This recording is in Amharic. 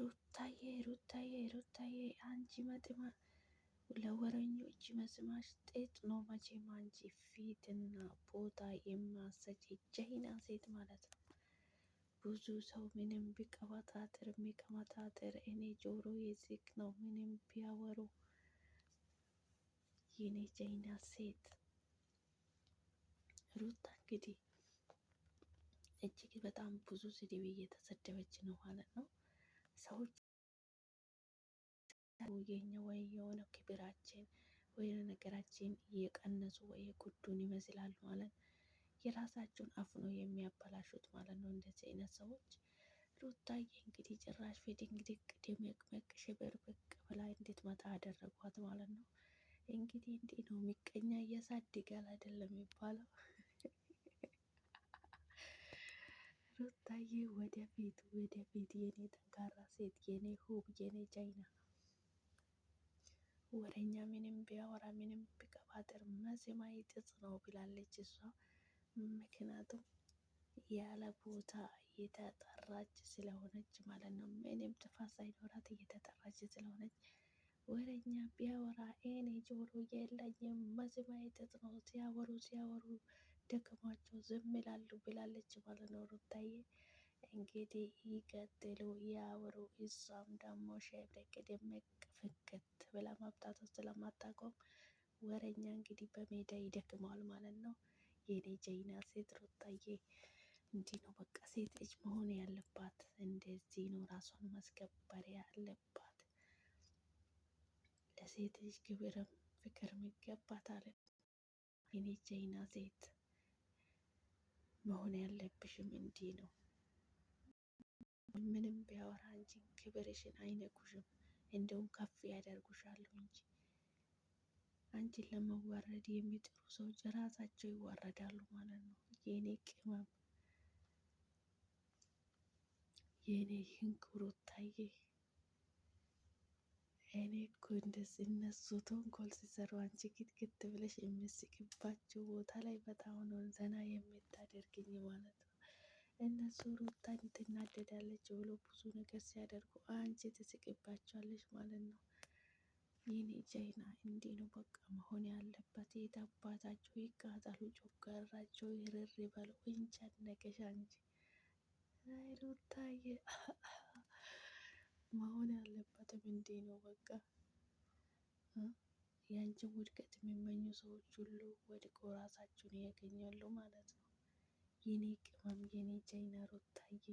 ሩታዬ አንቺ መጥማ ለወረኞች መስማሽ ጤጥ ነው መቼም። አንቺ ፊትና ቦታ የማሰጪ ጀይና ሴት ማለት ነው። ብዙ ሰው ምንም ቢቀባጣጥር የሚቀባጣጥር እኔ ጆሮ የዝግ ነው ምንም ቢያወሩ የኔ ጀይና ሴት ሩታ እንግዲህ እጅግ በጣም ብዙ ስድብ እየተሰደበች ነው ማለት ነው። ሰዎች የኛ ወይ የሆነ ክብራችን ወይ ነገራችን እየቀነሱ ወይ የጎዱን ይመስላል ማለት የራሳቸውን አፍ ነው የሚያበላሹት ማለት ነው። እንደዚህ አይነት ሰዎች ሩታዬ እንግዲህ ጭራሽ ፊድንግድግ ድምቅምቅ ሽብርቅርቅ ብላ እንድትመጣ አደረጓት ማለት ነው። እንግዲህ እንዲህ ነው ምቀኛ እያሳድጋል አይደለም የሚባለው። ሩታዬ ወደፊት የኔ ጠንካራ ሴት የኔ ሁብ የኔ ጀይና ወሬኛ ምንም ቢያወራ ምንም ቢቀባጥር መስማ ይጥጥ ነው ብላለች እሷ። ምክንያቱም ያለ ቦታ እየተጠራች ስለሆነች ማለት ነው። ምንም ጥፋት ሳይኖራት እየተጠራች ስለሆነች ወሬኛ ቢያወራ እኔ ጆሮ የለኝም መስማ ይጥጥ ነው ሲያወሩ ደክሟቸው ዝም ይላሉ ብላለች ማለት ነው ሩታዬ። እንግዲህ ይቀጥሉ ያወሩ እሷም ደግሞ ሸብረቅ ደመቅ ፍክት ብላ ማብጣቷ ስለማታቆም ወረኛ እንግዲህ በሜዳ ይደክመዋል ማለት ነው። የኔ ጀይና ሴት ሩታዬ እንዲህ ነው በቃ ሴት ልጅ መሆን ያለባት፣ እንደዚህ ነው ራሷን ማስከበር ያለባት። ለሴት ልጅ ክብርም ፍቅርም ይገባታል። የኔ ጀይና ሴት መሆን ያለብሽም እንዲህ ነው። ምንም ቢያወራ እንጂ ክብርሽን አይነኩሽም፣ እንደውም ከፍ ያደርጉሻል እንጂ አንቺን ለመዋረድ የሚጥሩ ሰዎች ራሳቸው ይዋረዳሉ ማለት ነው። የኔ ቅመም የኔ ሽንኩ ሩታዬ እኔ እኮ እንደዚህ እነሱ ተንኮል ሲሰሩ አንቺ ክትክት ብለሽ የምስቅባቸው ቦታ ላይ በጣም ነው ዘና የምታደርግኝ ማለት ነው። እነሱ ሩታን ትናደዳለች ብሎ ብዙ ነገር ሲያደርጉ አንቺ ትስቅባቸዋለሽ ማለት ነው። የኔ ጀይና እንዲህ ነው በቃ መሆን ያለበት። የት አባታቸው ይቃጠሉ፣ ጮጋራቸው ይርር ይበሉ። እንጨነቀሽ አንቺ ሩታዬ መሆን ያለበትም እንዲህ ነው በቃ። የአንቺን ውድቀት የሚመኙ ሰዎች ሁሉ ወድቆ ራሳቸውን ያገኛሉ ማለት ነው። የኔ ቅመም የኔ ጀይና ሩታዬ